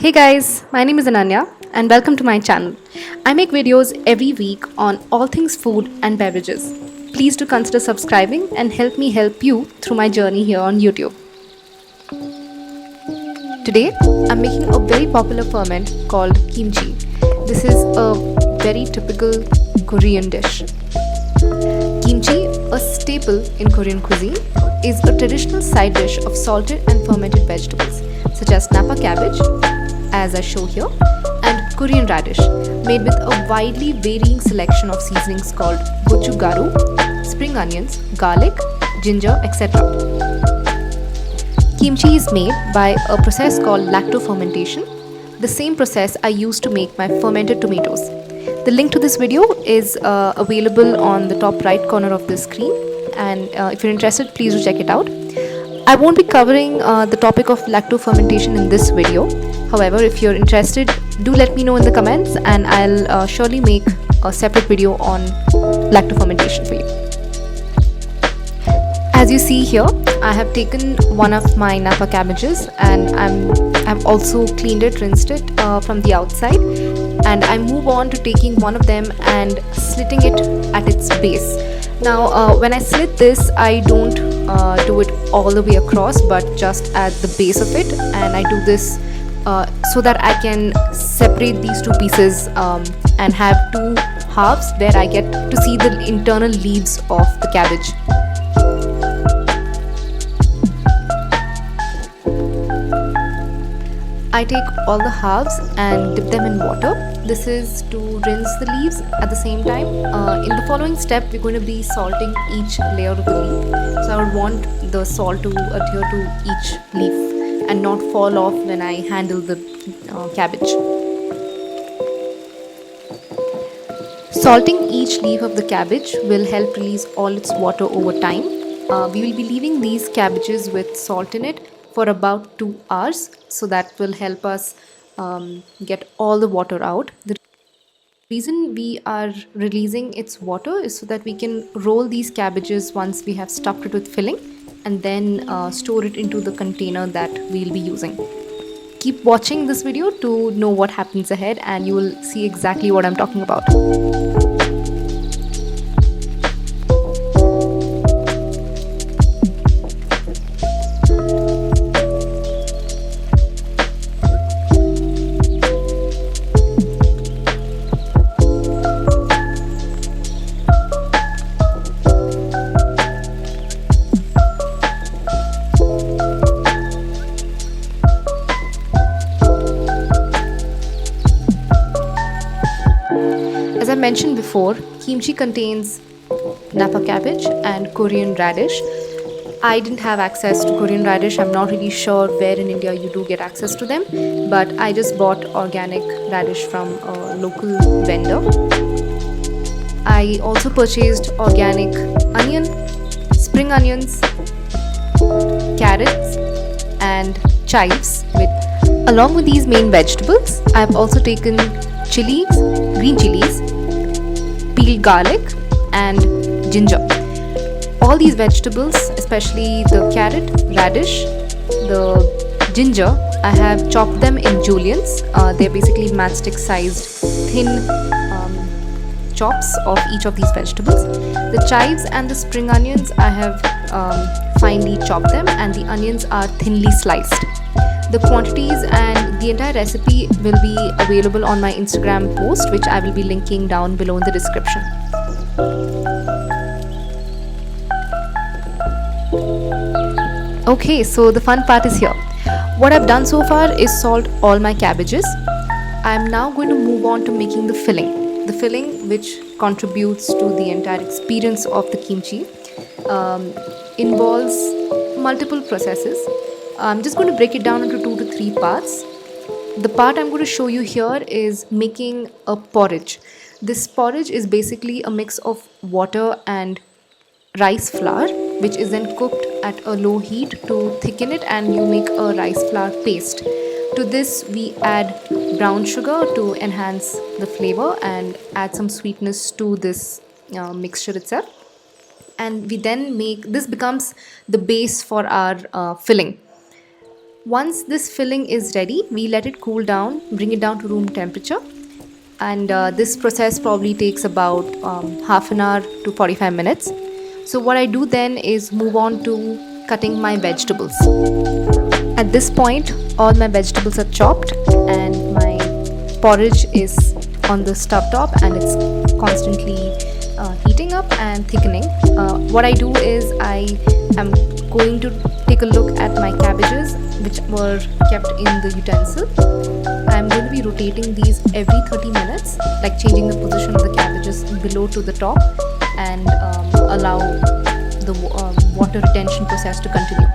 Hey guys, my name is Ananya and welcome to my channel. I make videos every week on all things food and beverages. Please do consider subscribing and help me help you through my journey here on YouTube. Today, I'm making a very popular ferment called kimchi. This is a very typical Korean dish. Kimchi, a staple in Korean cuisine, is a traditional side dish of salted and fermented vegetables such as napa cabbage, as I show here, and Korean radish, made with a widely varying selection of seasonings called gochugaru, spring onions, garlic, ginger, etc. Kimchi is made by a process called lacto-fermentation, the same process I use to make my fermented tomatoes. The link to this video is available on the top right corner of the screen, and if you're interested, please do check it out. I won't be covering the topic of lacto-fermentation in this video. However, if you're interested, do let me know in the comments and I'll surely make a separate video on lacto-fermentation for you. As you see here, I have taken one of my napa cabbages and I've also cleaned it, rinsed it from the outside, and I move on to taking one of them and slitting it at its base. Now, when I slit this, I don't do it all the way across, but just at the base of it, and I do this so that I can separate these two pieces and have two halves where I get to see the internal leaves of the cabbage. I take all the halves and dip them in water. This is to rinse the leaves at the same time. In the following step, we're going to be salting each layer of the leaf. So I would want the salt to adhere to each leaf and not fall off when I handle the cabbage. Salting each leaf of the cabbage will help release all its water over time. We will be leaving these cabbages with salt in it for about 2 hours, so that will help us get all the water out. The reason we are releasing its water is so that we can roll these cabbages once we have stuffed it with filling and then store it into the container that we'll be using. Keep watching this video to know what happens ahead and you will see exactly what I'm talking about. As I mentioned before, kimchi contains napa cabbage and Korean radish. I didn't have access to Korean radish. I'm not really sure where in India you do get access to them, but I just bought organic radish from a local vendor. I also purchased organic onion, spring onions, carrots and chives. Along with these main vegetables, I've also taken chilies, green chilies, peeled garlic and ginger. All these vegetables, especially the carrot, radish, the ginger, I have chopped them in juliennes. They're basically matchstick sized thin chops of each of these vegetables. The chives and the spring onions, I have finely chopped them, and the onions are thinly sliced. The quantities and the entire recipe will be available on my Instagram post, which I will be linking down below in the description. Okay, so the fun part is here. What I've done so far is salt all my cabbages. I'm now going to move on to making the filling. The filling, which contributes to the entire experience of the kimchi, involves multiple processes. I'm just going to break it down into 2 to 3 parts. The part I'm going to show you here is making a porridge. This porridge is basically a mix of water and rice flour, which is then cooked at a low heat to thicken it, and you make a rice flour paste. To this we add brown sugar to enhance the flavor and add some sweetness to this mixture itself. And we then make this becomes the base for our filling. Once this filling is ready, we let it cool down, bring it down to room temperature, and this process probably takes about half an hour to 45 minutes. So what I do then is move on to cutting my vegetables. At this point, all my vegetables are chopped and my porridge is on the stove top and it's constantly heating up and thickening. What I do is I am going to take a look at my cabbages which were kept in the utensil. I'm going to be rotating these every 30 minutes, like changing the position of the cabbages below to the top and allow the water retention process to continue.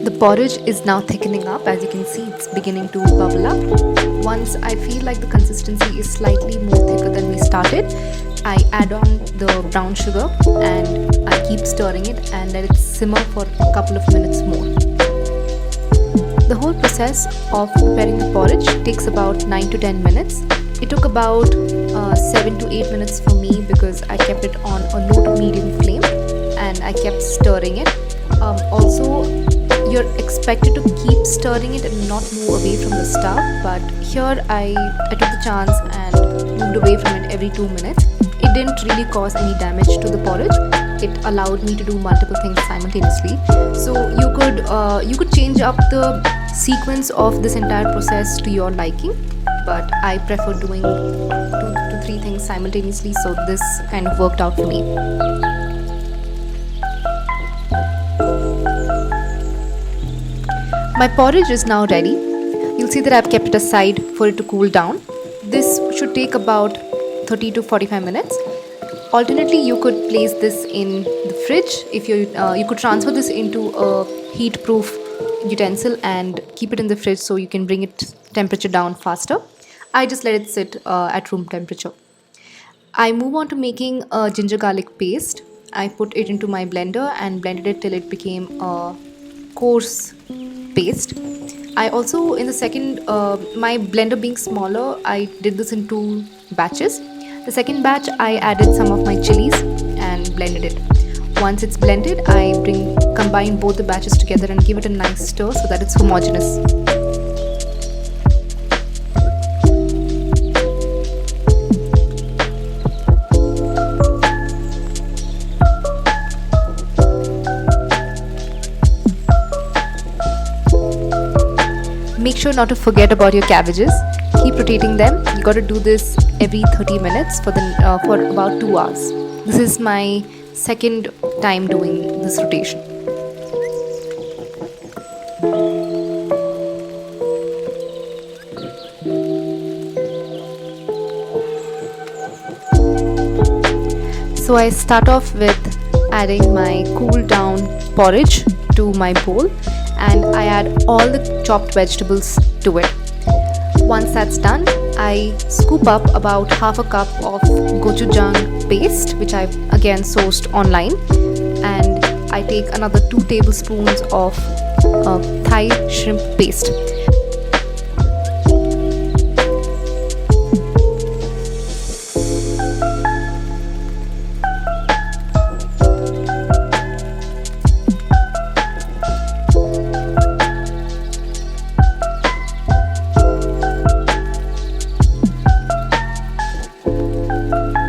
The porridge is now thickening up. As you can see, it's beginning to bubble up. Once I feel like the consistency is slightly more thicker than we started, I add on the brown sugar and I keep stirring it and let it simmer for a couple of minutes more. The whole process of preparing the porridge takes about 9 to 10 minutes. It took about 7 to 8 minutes for me because I kept it on a low to medium flame and I kept stirring it. Also, you're expected to keep stirring it and not move away from the stove, but here I took the chance and moved away from it every 2 minutes. It didn't really cause any damage to the porridge. It allowed me to do multiple things simultaneously. So you could change up the sequence of this entire process to your liking, but I prefer doing 2 to 3 things simultaneously, so this kind of worked out for me. My porridge is now ready. You'll see that I've kept it aside for it to cool down. This should take about 30 to 45 minutes. Alternately, you could place this in the fridge. If you could transfer this into a heat-proof utensil and keep it in the fridge so you can bring its temperature down faster. I just let it sit at room temperature. I move on to making a ginger garlic paste. I put it into my blender and blended it till it became a coarse paste. I also, in the second, my blender being smaller, I did this in 2 batches. The second batch, I added some of my chilies and blended it. Once it's blended, I combine both the batches together and give it a nice stir so that it's homogeneous. Make sure not to forget about your cabbages. Keep rotating them. You got to do this every 30 minutes for about 2 hours. This is my second time doing this rotation. So I start off with adding my cool down porridge to my bowl and I add all the chopped vegetables to it. Once that's done, I scoop up about half a cup of gochujang paste, which I've again sourced online, and I take another 2 tablespoons of Thai shrimp paste.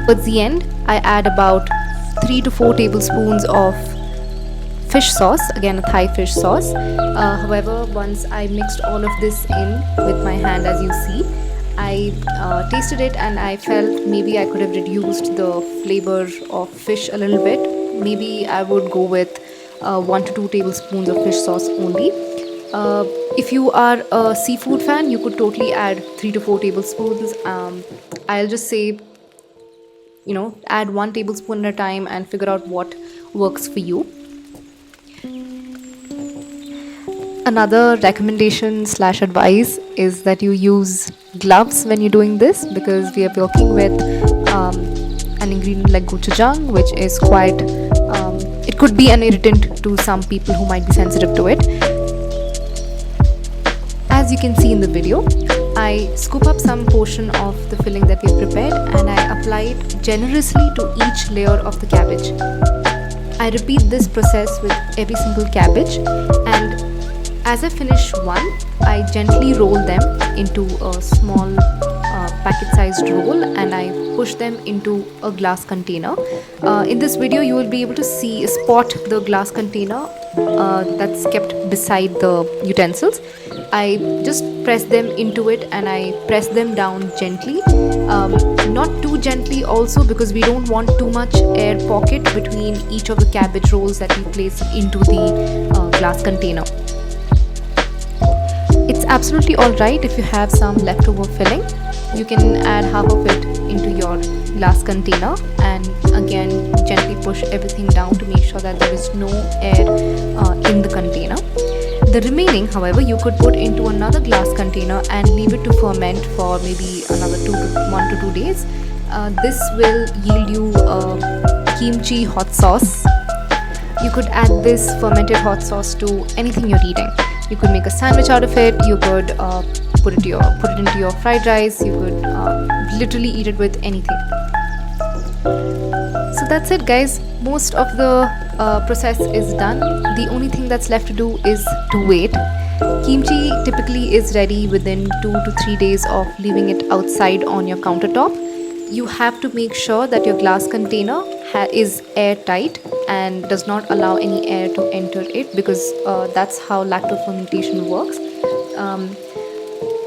Towards the end, I add about 3 to 4 tablespoons of fish sauce, again a Thai fish sauce. However, once I mixed all of this in with my hand, as you see, I tasted it and I felt maybe I could have reduced the flavor of fish a little bit. Maybe I would go with 1 to 2 tablespoons of fish sauce only. If you are a seafood fan, you could totally add 3 to 4 tablespoons. I'll just say, add 1 tablespoon at a time and figure out what works for you. Another recommendation / advice is that you use gloves when you're doing this, because we are working with an ingredient like gochujang, which is quite, it could be an irritant to some people who might be sensitive to it. As you can see in the video, I scoop up some portion of the filling that we've prepared and I apply it generously to each layer of the cabbage. I repeat this process with every single cabbage, and as I finish one, I gently roll them into a small packet-sized roll and I push them into a glass container. In this video, you will be able to spot the glass container that's kept beside the utensils. I just press them into it and I press them down gently, not too gently also, because we don't want too much air pocket between each of the cabbage rolls that we place into the glass container. It's absolutely alright if you have some leftover filling. You can add half of it into your glass container and again gently push everything down to make sure that there is no air in the container. The remaining, however, you could put into another glass container and leave it to ferment for maybe another 1 to 2 days. This will yield you kimchi hot sauce. You could add this fermented hot sauce to anything you're eating. You could make a sandwich out of it. You could put it into your fried rice. You could literally eat it with anything. So that's it, guys. Most of the process is done. The only thing that's left to do is to wait. Kimchi typically is ready within 2 to 3 days of leaving it outside on your countertop. You have to make sure that your glass container is airtight and does not allow any air to enter it, because that's how lacto fermentation works.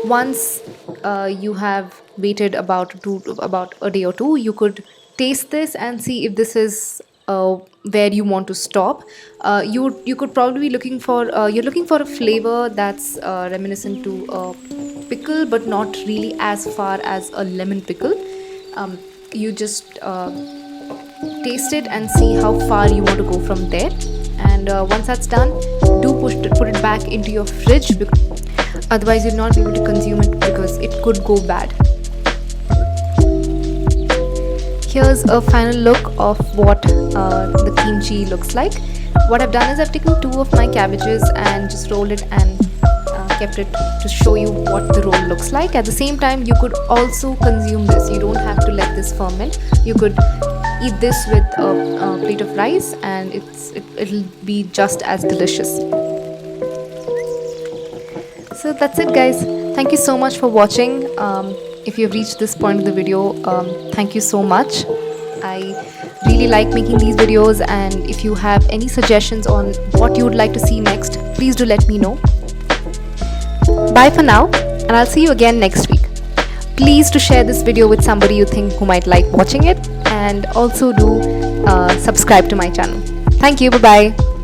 Once you have waited about a day or two, you could taste this and see if this is where you want to stop. You could probably be looking for a flavor that's reminiscent to a pickle, but not really as far as a lemon pickle. You just taste it and see how far you want to go from there. And once that's done, do put it back into your fridge, otherwise you'll not be able to consume it because it could go bad. Here's a final look of what the kimchi looks like. What I've done is I've taken 2 of my cabbages and just rolled it and kept it to show you what the roll looks like. At the same time, you could also consume this. You don't have to let this ferment. You could eat this with a plate of rice and it'll be just as delicious. So that's it, guys. Thank you so much for watching. If you've reached this point of the video, thank you so much. I really like making these videos, and if you have any suggestions on what you would like to see next, please do let me know. Bye for now, and I'll see you again next week. Please do share this video with somebody you think who might like watching it, and also do subscribe to my channel. Thank you. Bye bye.